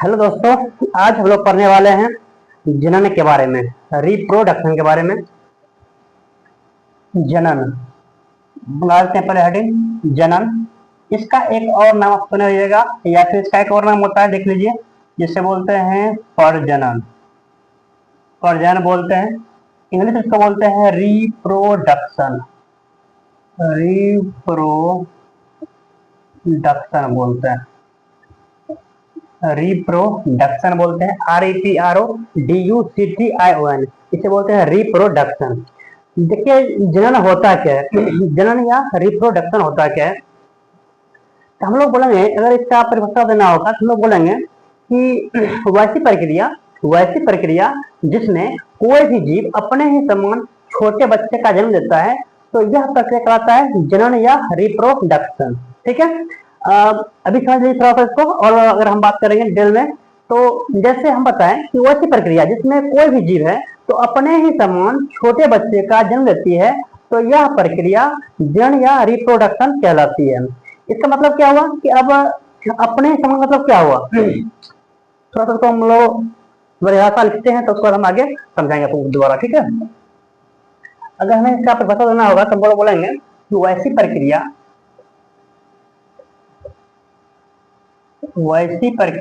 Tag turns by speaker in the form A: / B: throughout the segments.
A: Hello दोस्तों, आज हम लोग पढ़ने वाले हैं जनन के बारे में, रिप्रोडक्शन के बारे में। जनन डालते हैं पहले हेडिंग जनन। इसका एक और नाम आप सुने होइएगा या फिर इसका एक और नाम होता है, देख लीजिए, जिसे बोलते हैं प्रजनन। प्रजनन बोलते हैं, इंग्लिश इसको बोलते हैं रिप्रोडक्शन। रिप्रोडक्शन बोलते हैं, रिप्रोडक्शन बोलते हैं, REPRODUCTION। इसे बोलते हैं रिप्रोडक्शन। देखिए, जनन होता क्या है जनन या रिप्रोडक्शन होता क्या है, तो हम लोग बोलेंगे, अगर इसका परिभाषा देना होगा तो हम लोग बोलेंगे कि वैसी प्रक्रिया जिसमें कोई भी जीव अपने ही समान छोटे बच्चे का जन्म देता है, तो यह प्रक्रिया कहलाता है जनन या रिप्रोडक्शन। ठीक है। अभी समझ लीजिए थोड़ा सा इसको, और अगर हम बात करेंगे डिटेल में, तो जैसे हम बताएं कि वैसी प्रक्रिया जिसमें कोई भी जीव है तो अपने ही समान छोटे बच्चे का जन्म देती है, तो यह प्रक्रिया जनन या रिप्रोडक्शन कहलाती है। इसका मतलब क्या हुआ कि अब अपने समान मतलब क्या हुआ, थोड़ा सा तो हम लोग परिभाषा लिखते हैं तो उसको हम आगे समझाएंगे आपको दोबारा। ठीक है। अगर हमें इसका परिभाषा देना होगा तो हम लोग बोलेंगे कि वैसी प्रक्रिया जिसमें कोई भी जीव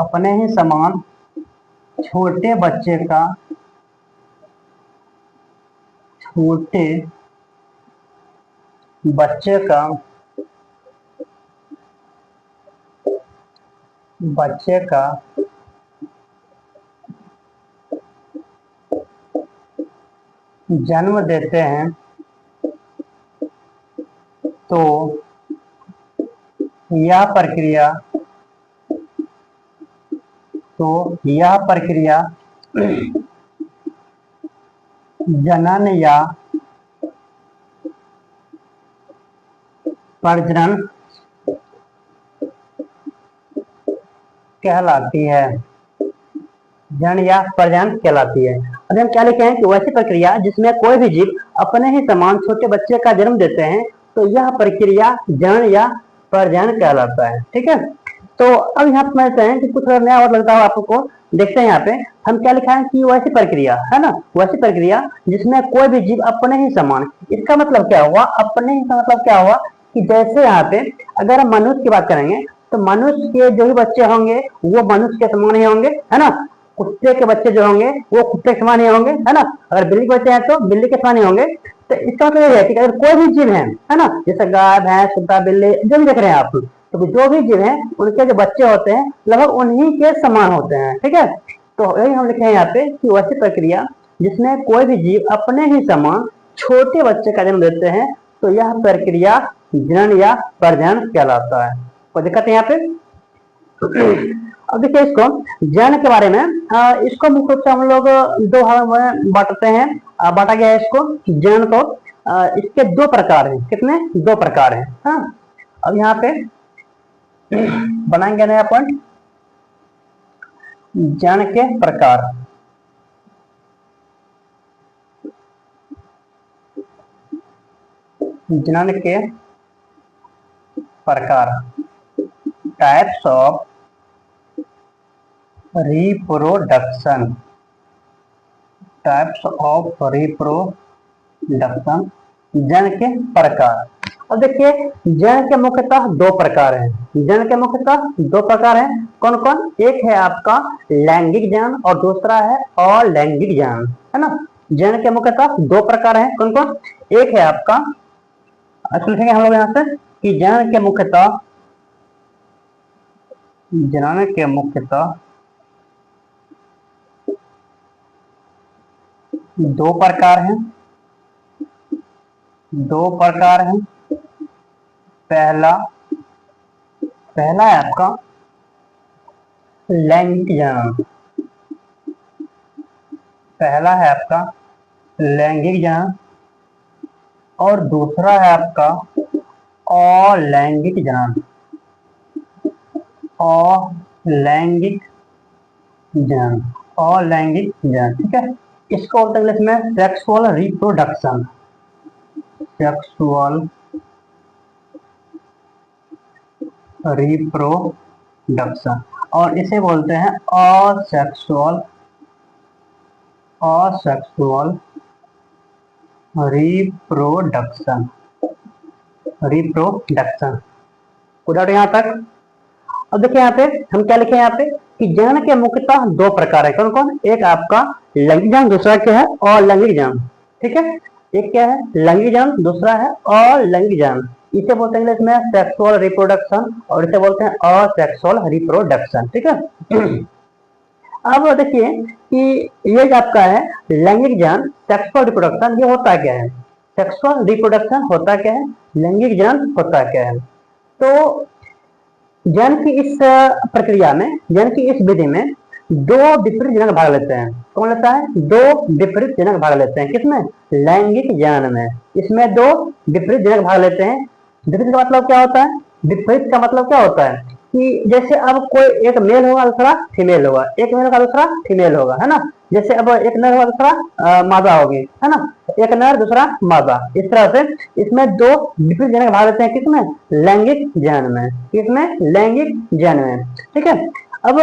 A: अपने ही समान छोटे बच्चे का बच्चे का जन्म देते हैं, तो यह प्रक्रिया जनन या प्रजनन कहलाती है। जनन या प्रजनन कहलाती है। अभी हम क्या लिखे हैं कि वैसी प्रक्रिया जिसमें कोई भी जीव अपने ही समान छोटे बच्चे का जन्म देते हैं, तो यह प्रक्रिया जनन या प्रजनन कहलाता है। ठीक है। तो अब यहाँ समझते हैं कि कुछ नया और लगता है आपको। देखते हैं यहाँ पे हम क्या लिखा है कि वैसी प्रक्रिया है ना, वैसी प्रक्रिया जिसमें कोई भी जीव अपने ही समान। इसका मतलब क्या हुआ, अपने ही का मतलब क्या हुआ कि जैसे यहाँ पे अगर हम मनुष्य की बात करेंगे तो मनुष्य के जो भी बच्चे होंगे वो मनुष्य के समान ही होंगे, है ना। कुत्ते के बच्चे जो होंगे वो कुत्ते के समान ही होंगे, है ना। अगर बिल्ली के बच्चे हैं तो बिल्ली के समान ही होंगे। तो इसका मतलब ये है कि अगर कोई भी जीव है ना, जैसे गाय भैंस कुत्ता बिल्ली जो भी देख रहे हैं आप, तो जो भी जीव हैं उनके जो बच्चे होते हैं लगभग उन्हीं के समान होते हैं। ठीक है। तो यही हम लिखे हैं यहाँ पे कि वैसी प्रक्रिया जिसमें कोई भी जीव अपने ही समान छोटे बच्चे का जन्म देते हैं, तो यह प्रक्रिया जनन या प्रजनन कहलाता है। कोई दिक्कत है यहाँ पे? अब देखिए इसको जनन के बारे में, इसको मुख्य रूप से हम लोग दो भाग में बांटते हैं। बांटा गया है इसको जनन को। इसके दो प्रकार हैं। कितने? दो प्रकार हैं। हाँ, अब यहाँ पे बनाएंगे नया पॉइंट, जनन के प्रकार। जनन के प्रकार, टाइप्स ऑफ रिप्रोडक्शन, जनन के प्रकार। अब देखिए जनन के मुख्यतः दो प्रकार हैं। जनन के मुख्यतः दो प्रकार हैं। कौन कौन? एक है आपका लैंगिक जनन और दूसरा है अलैंगिक जनन, है ना। जनन के मुख्यतः दो प्रकार हैं। कौन कौन? एक है आपका, अच्छा लिखेंगे हम लोग यहाँ से कि जनन के मुख्यतः दो प्रकार हैं। पहला है आपका लैंगिक जनन। लैंगिक जनन, और दूसरा है आपका अलैंगिक जनन। अलैंगिक जनन, अलैंगिक जनन, ठीक है। इसको बोलते हैं इंग्लिश में सेक्सुअल रिप्रोडक्शन, सेक्सुअल रिप्रोडक्शन, और इसे बोलते हैं asexual, asexual reproduction, reproduction. Doubt यहाँ तक? अब देखिए यहाँ पे हम क्या लिखे यहाँ पे कि जनन के मुख्यतः दो प्रकार है। कौन कौन? एक आपका लैंगिक जनन, दूसरा क्या है अलैंगिक जनन, ठीक है। एक क्या है लैंगिक जनन, दूसरा है अलैंगिक जनन। इसे बोलते हैं इंग्लिश में सेक्सुअल रिप्रोडक्शन, और इसे बोलते हैं असेक्सुअल रिप्रोडक्शन, ठीक है। अब देखिए कि ये जो आपका है लैंगिक जनन, सेक्सुअल रिप्रोडक्शन, ये होता क्या है? सेक्सुअल रिप्रोडक्शन होता क्या है, लैंगिक जनन होता क्या है? तो जनन की इस प्रक्रिया में, जनन की इस विधि में दो विपरीत जनक भाग लेते हैं। कौन लेता है? दो विपरीत जनक भाग लेते हैं। किसमें? लैंगिक जनन में। इसमें दो विपरीत जनक भाग लेते हैं। विपरीत का मतलब क्या होता है? विपरीत का मतलब क्या होता है कि जैसे अब कोई एक मेल होगा, दूसरा फीमेल होगा, एक मेल होगा, दूसरा फीमेल होगा, है ना। जैसे अब एक नर होगा, दूसरा मादा होगी, है ना। एक नर, दूसरा मादा, इस तरह से इसमें दो विपरीत जनक भाग लेते हैं। किसमें? लैंगिक जनन में। किसमें? लैंगिक जनन में, ठीक है। अब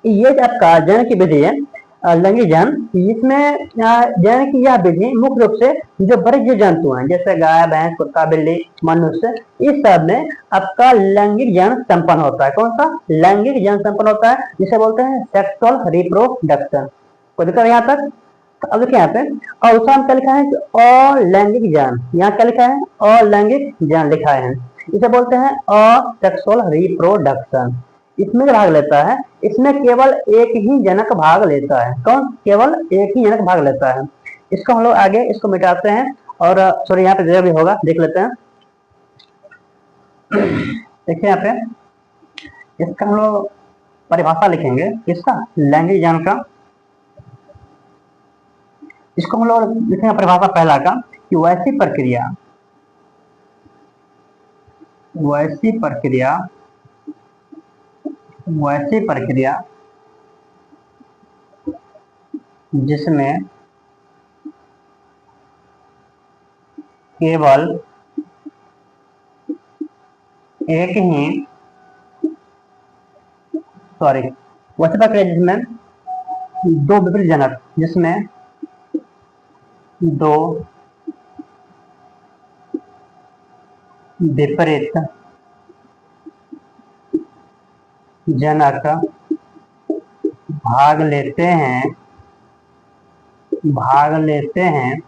A: ये जो आपका जनन की विधि है लैंगिक जनन, इसमें जनन की यह विधि मुख्य रूप से जो बड़े जीव जंतु हैं जैसे गाय, भैंस, कुत्ता, बिल्ली, मनुष्य, इस सब में आपका लैंगिक जनन संपन्न होता है। कौन सा? लैंगिक जनन संपन्न होता है, जिसे बोलते हैं सेक्सुअल रिप्रोडक्शन। कोई दिक्कत यहाँ तक? अब देखिए यहाँ पे और उसका क्या लिखा है कि अलैंगिक जनन, यहाँ क्या लिखा है? अलैंगिक जनन लिखा है। इसे बोलते हैं असेक्सुअल रिप्रोडक्शन। इसमें जो भाग लेता है, इसमें केवल एक ही जनक भाग लेता है। कौन? केवल एक ही जनक भाग लेता है। इसको हम लोग आगे इसको मिटाते हैं, और सॉरी यहाँ पे जगह भी होगा, देख लेते हैं। देखिए यहाँ पे इसका हम लोग परिभाषा लिखेंगे, इसका लैंगिक जनन का। इसको हम लोग लिखेंगे परिभाषा पहला का कि वैसी प्रक्रिया, वैसी प्रक्रिया, वैसी प्रक्रिया जिसमें केवल एक ही, सॉरी, वैसी प्रक्रिया जिसमें दो विपरीत जनक, जिसमें दो विपरीत जनक भाग लेते हैं, भाग लेते हैं,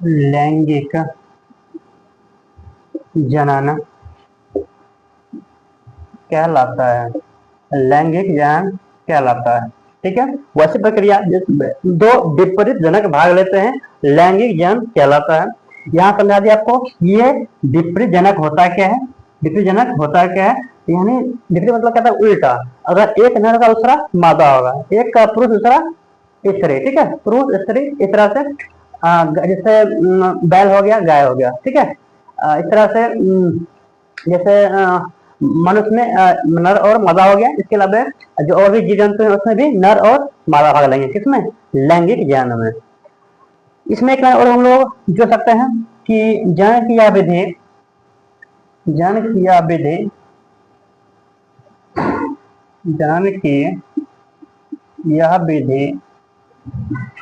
A: लैंगिक जनन कहलाता है। लैंगिक जनन कहलाता है, ठीक है। वैसी प्रक्रिया जिसमें दो विपरीत जनक भाग लेते हैं, लैंगिक जनन कहलाता है। यहाँ समझा दिया आपको ये विपरीत जनक होता क्या है। विपरीत जनक होता क्या है, यानी विपरीत मतलब क्या था? उल्टा। अगर एक नर का दूसरा मादा होगा, एक का पुरुष दूसरा स्त्री, ठीक है। पुरुष स्त्री, इस तरह से जैसे बैल हो गया, गाय हो गया, ठीक है। इस तरह से जैसे मनुष्य में नर और मादा हो गया। इसके अलावा जो और भी जीव जंतु हैं उसमें भी नर और मादा भाग लेंगे। किसमें? लैंगिक जनन में। इसमें एक और हम लोग जो सकते हैं कि जनन की यह विधि, जनन की यह विधि, जनन की यह विधि,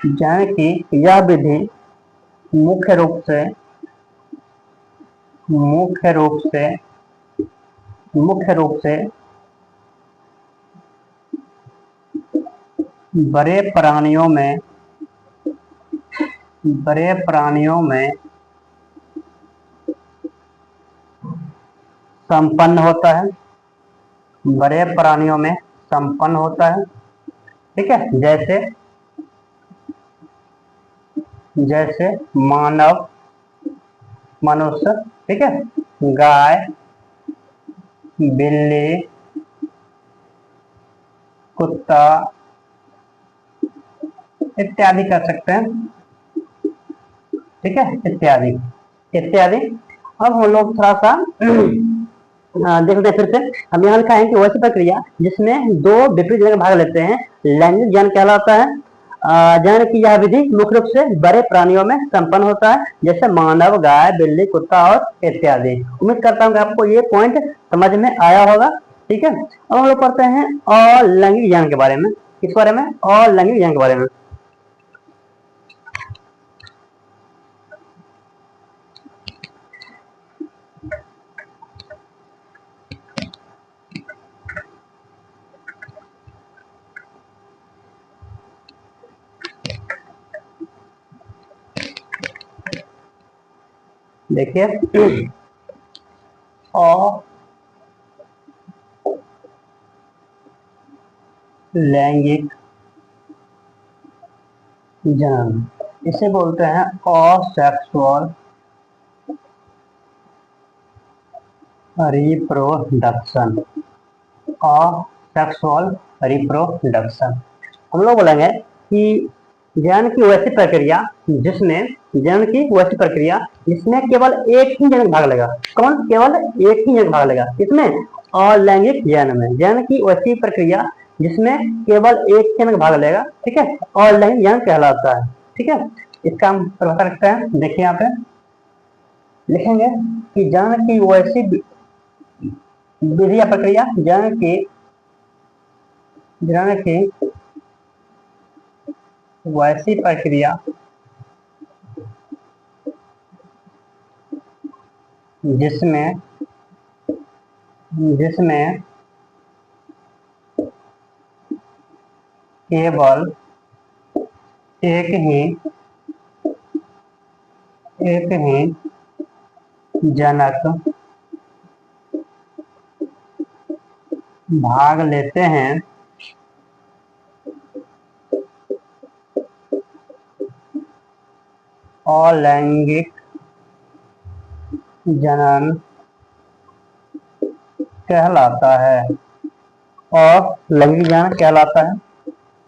A: जनन की यह विधि मुख्य रूप से, मुख्य रूप से, मुख्य रूप से बड़े प्राणियों में, बड़े प्राणियों में संपन्न होता है, बड़े प्राणियों में संपन्न होता है, ठीक है। जैसे, जैसे मानव, मनुष्य, ठीक है, गाय, बिल्ली, कुत्ता, इत्यादि कर सकते हैं, ठीक है, इत्यादि इत्यादि। अब हम लोग थोड़ा सा देखते हैं फिर से। हम यहाँ लिखा है कि वैसी प्रक्रिया जिसमें दो विपरीत जनक भाग लेते हैं लैंगिक ज्ञान कहलाता है। ज्ञान की यह विधि मुख्य रूप से बड़े प्राणियों में संपन्न होता है, जैसे मानव, गाय, बिल्ली, कुत्ता और इत्यादि। उम्मीद करता हूँ कि आपको ये पॉइंट समझ में आया होगा, ठीक है। अब हम लोग पढ़ते हैं अलैंगिक ज्ञान के बारे में। किस बारे में? अलैंगिक ज्ञान के बारे में। देखिए अलैंगिक ज्ञान, इसे बोलते हैं असेक्सुअल रिप्रोडक्शन। असेक्सुअल रिप्रोडक्शन हम लोग बोलेंगे कि जनन की वैसी प्रक्रिया जिसमें जनन की वैसी प्रक्रिया जिसमें केवल एक ही जनक भाग लेगा। कौन? केवल एक ही जनक भाग लेगा। किसमें? अलैंगिक जनन में। जनन की वैसी प्रक्रिया जिसमें केवल एक जनक भाग लेगा, ठीक है, अलैंगिक जनन कहलाता है, ठीक है। इसका हम परिभाषा रखते हैं। देखिए यहाँ पे लिखेंगे कि जनन की वैसी विधि या प्रक्रिया जनन की वैसी प्रक्रिया जिसमें केवल एक ही जनक भाग लेते हैं, अलैंगिक जनन कहलाता है। अलैंगिक जनन कहलाता है,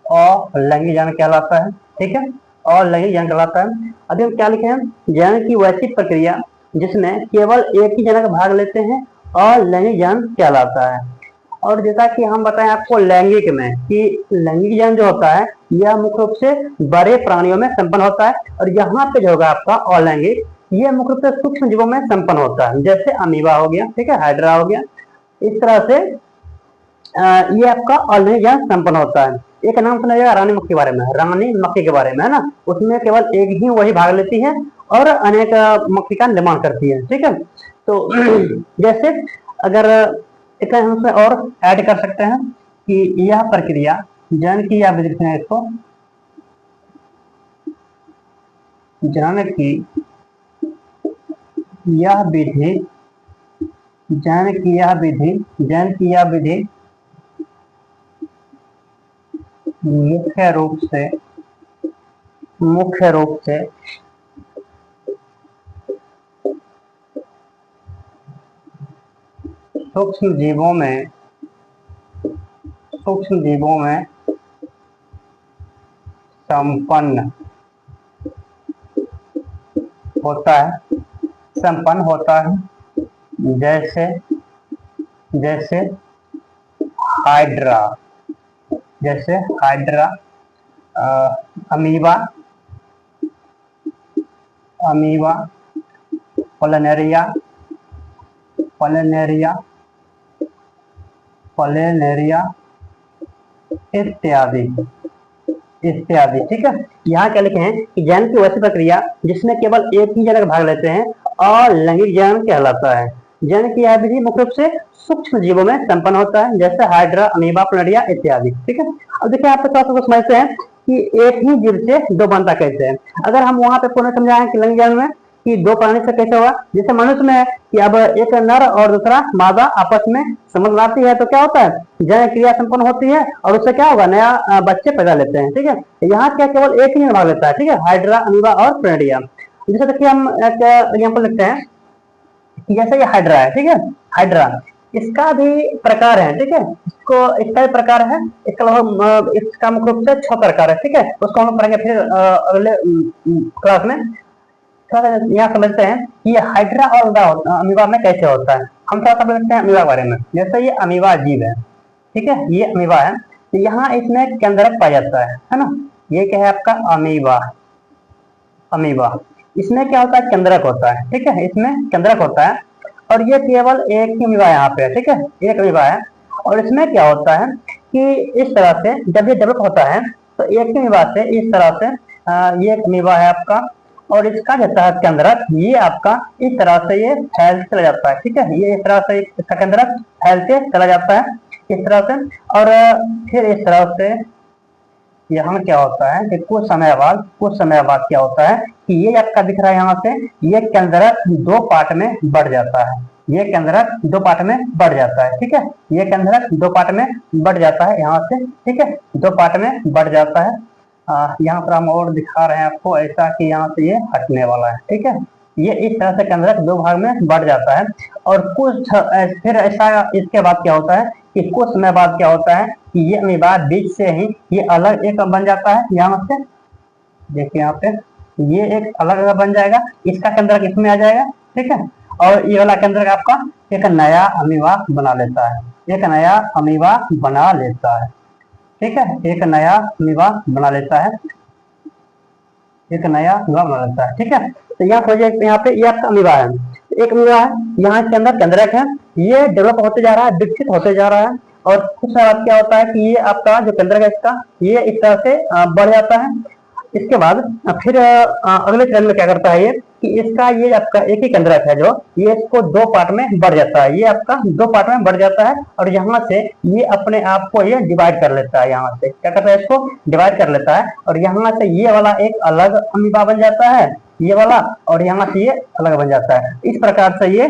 A: अलैंगिक जनन कहलाता है, ठीक है, अलैंगिक जनन कहलाता है। अभी हम क्या लिखे हैं? जनन की वैसी प्रक्रिया जिसमें केवल एक ही जनक भाग लेते हैं, अलैंगिक जनन कहलाता है। और जैसा कि हम बताएं आपको लैंगिक में कि लैंगिक जनन जो होता है यह मुख्य रूप से बड़े प्राणियों में संपन्न होता है, और यहाँ पे जो होगा आपका अलैंगिक, ये मुख्य रूप से सूक्ष्म जीवों में संपन्न होता है, जैसे अमीबा हो गया, ठीक है, हाइड्रा हो गया। इस तरह से ये आपका अलैंगिक जनन संपन्न होता है। एक नाम सुना जाएगा रानी मक्खी के बारे में, रानी मक्खी के बारे में, है ना। उसमें केवल एक ही वही भाग लेती है और अनेक मक्खी का निर्माण करती है, ठीक है। तो जैसे अगर एक हम उसमें और ऐड कर सकते हैं कि यह प्रक्रिया जनन की या विधि है, इसको जनन की यह विधि मुख्य रूप से सूक्ष्म जीवों में संपन्न होता है, जैसे हाइड्रा, अमीबा, प्लेनेरिया इत्यादि, ठीक है। यहाँ क्या लिखे हैं कि जनन की वैसी प्रक्रिया जिसमें केवल एक ही जनक भाग लेते हैं, अलैंगिक जनन कहलाता है। जनन की यह विधि मुख्य रूप से सूक्ष्म जीवों में संपन्न होता है, जैसे हाइड्रा, अमीबा, प्लेनेरिया इत्यादि, ठीक है। अब देखिए आप थोड़ा सा समझते हैं कि एक ही जीव से दो बनता कैसे है। अगर हम वहां पे पुनः समझाएं कि अलैंगिक जनन में कि दो प्राणी से कैसे होगा, जैसे मनुष्य में है कि अब एक नर और दूसरा मादा आपस में संबंध बनाती है, तो क्या होता है? जनन क्रिया संपन्न होती है और उससे क्या होगा? नया बच्चे पैदा लेते हैं, ठीक है। यहाँ क्या केवल एक ही भाग लेता है, ठीक है, हाइड्रा, अमीबा और प्लेनेरिया। जैसे देखिए हम एक एग्जाम्पल लिखते हैं, जैसे ये हाइड्रा है, ठीक है, हाइड्रा इसका भी प्रकार है, ठीक है। इसका भी प्रकार है। इसका लगभग इसका मुख्य रूप से 6 प्रकार है, ठीक है। उसको हम पढ़ेंगे फिर अगले क्लास में। थोड़ा यहाँ समझते हैं कि ये हाइड्रा और अमीबा में कैसे होता है। हम थोड़ा समझते हैं अमीबा के बारे में। जैसे ये अमीबा जीव है, ठीक है, ये अमीबा है। तो यहाँ इसमें केंद्रक पाया जाता है ना। ये क्या है आपका अमीबा। अमीबा इसमें क्या होता है, केंद्रक होता है, ठीक है, इसमें केंद्रक होता है। और ये केवल एक ही अमीबा यहाँ पे है, ठीक है, एक अमीबा है। और इसमें क्या होता है कि इस तरह से जब ये डेवलप होता है तो एक ही अमीबा से इस तरह से ये एक अमीबा है आपका। और इसका जो है केंद्रक ये आपका इस तरह से ये फैलते चला जाता है, ठीक है, ये इस तरह से इसका केंद्रक फैलते चला जाता है इस तरह से। और फिर इस तरह से यहाँ क्या होता है कि कुछ समय बाद क्या होता है कि ये आपका दिख रहा है यहाँ से, ये केंद्रक 2 पार्ट में बढ़ जाता है। ये केंद्रक 2 पार्ट में बढ़ जाता है, ठीक है, ये केंद्रक 2 पार्ट में बढ़ जाता है यहाँ से, ठीक है, 2 पार्ट में बढ़ जाता है। यहाँ पर हम और दिखा रहे हैं आपको ऐसा कि यहाँ से ये हटने वाला है, ठीक है। ये इस तरह से केंद्रक 2 भाग में बढ़ जाता है। और कुछ फिर ऐसा इसके बाद क्या होता है कि कुछ समय बाद क्या होता है कि ये अमीबा बीच से ही ये अलग एक बन जाता है। यहाँ से देखिए यहाँ पे ये एक अलग बन जाएगा, इसका केंद्रक इसमें आ जाएगा, ठीक है। और ये वाला केंद्रक आपका एक नया अमीबा बना लेता है, एक नया अमीबा बना लेता है, ठीक है, एक नया अमीबा बना लेता है, एक नया अमीबा बना लेता है, ठीक है। तो यहाँ पे ये आपका अमीबा है, एक अमीबा है, यहाँ के अंदर केंद्रक है, ये डेवलप होते जा रहा है, विकसित होते जा रहा है। और कुछ समय क्या होता है कि ये आपका जो केंद्रक है इसका ये इस तरह से बढ़ जाता है। इसके बाद फिर अगले चरण में क्या करता है ये कि इसका ये आपका एक ही केंद्रक है जो ये इसको 2 पार्ट में बढ़ जाता है, ये आपका 2 पार्ट में बढ़ जाता है। और यहाँ से ये अपने आप को ये डिवाइड कर लेता है, यहाँ से क्या करता है इसको डिवाइड कर लेता है। और यहाँ से ये वाला एक अलग अमीबा बन जाता है, ये वाला, और यहाँ से ये अलग बन जाता है। इस प्रकार से ये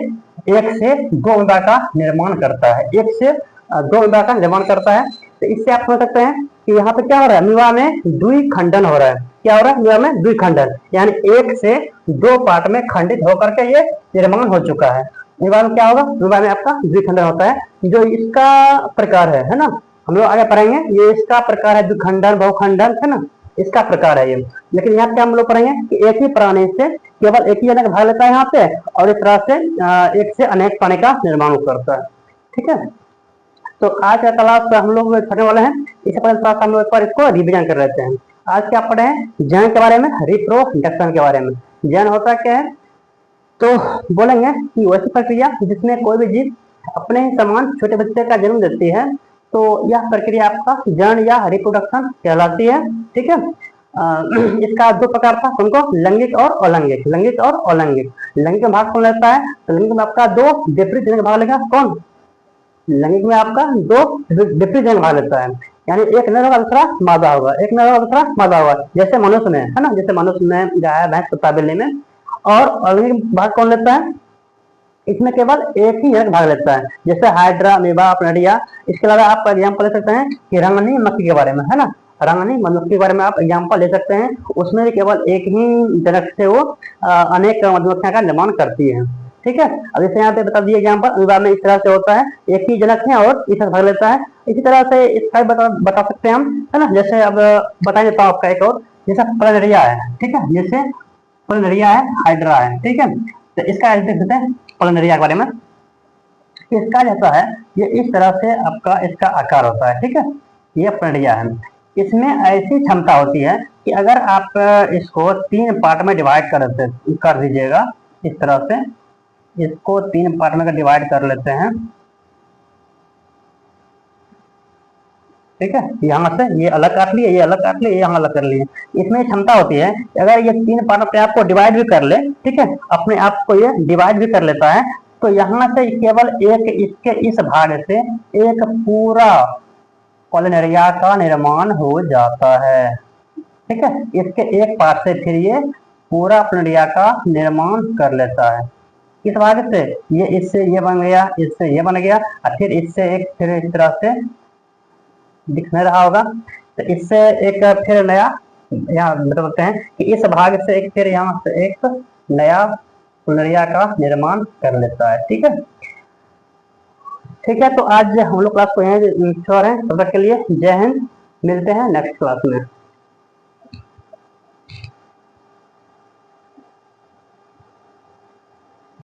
A: 1 से 2 अमीबा का निर्माण करता है, 1 से 2 अमीबा का निर्माण करता है। तो इससे आप समझ सकते हैं कि यहाँ पे क्या हो रहा है, अमीबा में द्विखंडन हो रहा है। क्या हो रहा है अमीबा में द्विखंडन, यानी 1 से 2 पार्ट में खंडित होकर के ये निर्माण हो चुका है। अमीबा में क्या होगा, अमीबा में आपका द्विखंडन होता है, जो इसका प्रकार है ना। हम लोग आगे पढ़ेंगे, ये इसका प्रकार है द्विखंडन बहुखंडन, है ना, इसका प्रकार है ये। लेकिन यहाँ पे हम लोग पढ़ेंगे कि एक ही प्राणी से केवल एक ही जन भाग लेता है यहाँ पे, और इस तरह से एक से अनेक प्राणी का निर्माण करता है, ठीक है। तो आज का क्लास हम लोग पढ़ने वाले हैं, इससे पहले क्लास हम लोग एक बार इसको रिविजन कर लेते हैं। आज क्या पढ़े हैं, जन के बारे में, रिप्रोडक्शन के बारे में। जन होता क्या है, तो बोलेंगे कि वैसी प्रक्रिया जिसमें कोई भी जीव अपने ही समान छोटे बच्चे का जन्म देती है, तो यह प्रक्रिया आपका जन या रिप्रोडक्शन कहलाती है, ठीक है। इसका 2 प्रकार था, उनको लैंगिक और अलैंगिक, लैंगिक और अलैंगिक। लैंगिक में भाग कौन लेता है, तो लैंगिक में आपका 2 विपरीत लिंग भाग लेगा, कौन, लैंगिक में आपका 2 विपरीत लिंग भाग लेता है, यानी एक नर होगा दूसरा मादा होगा, एक नर होगा दूसरा मादा होगा, जैसे मनुष्य में है ना, जैसे मनुष्य में, गाय भैंस कुत्ता बिल्ली में। और अलैंगिक भाग कौन लेता है, इसमें केवल एक ही जन भाग लेता है, जैसे हाइड्रा, अमीबा, प्लैनेरिया। इसके अलावा आप एग्जाम्पल ले सकते हैं कि रंगनी मक्खी के बारे में, है ना, रंगनी मधुमक्खी के बारे में आप एग्जाम्पल ले सकते हैं। उसमें भी केवल एक ही जनक से वो अनेक मधुमक्खियां का निर्माण करती है, ठीक है। अब जैसे यहाँ पे बता दिए एग्जाम्पल, अमीबा में इस तरह से होता है, एक ही जनक है और इस तरह भाग लेता है। इसी तरह से इसका बता सकते हैं हम, है ना। जैसे अब बता देता हूँ आपका एक और, जैसे प्लैनेरिया है, ठीक है, जैसे प्लैनेरिया है, हाइड्रा है, ठीक है। तो इसका देख देते हैं प्लैनेरिया के बारे में। इसका जैसा है ये इस तरह से आपका इसका आकार होता है, ठीक है, ये प्लैनेरिया है। इसमें ऐसी क्षमता होती है कि अगर आप इसको 3 पार्ट में डिवाइड कर दीजिएगा, इस तरह से इसको 3 पार्ट में डिवाइड कर लेते हैं, ठीक है। यहाँ से ये अलग काट लिए, ये अलग काट लिए, ये यहाँ अलग कर लिए। इसमें क्षमता होती है अगर ये 3 पार्ट अपने आप को डिवाइड भी कर ले, ठीक है, अपने आप को ये डिवाइड भी कर लेता है, तो यहाँ से केवल एक इसके इस भाग से एक पूरा प्लैनेरिया का निर्माण हो जाता है, ठीक है। इसके एक पार्ट से फिर ये पूरा प्लैनेरिया का निर्माण कर लेता है। किस भाग से, ये इससे ये बन गया, इससे ये बन गया, और फिर इससे एक फिर इस तरह से दिख नहीं रहा होगा, तो इससे एक फिर नया, यहाँ बताते हैं कि इस भाग से एक फिर यहाँ से एक नया प्लैनेरिया का निर्माण कर लेता है, ठीक है। ठीक है, तो आज हम लोग क्लास को यहीं छोड़ रहे हैं। तब तक के लिए जय हिंद, मिलते हैं नेक्स्ट क्लास में।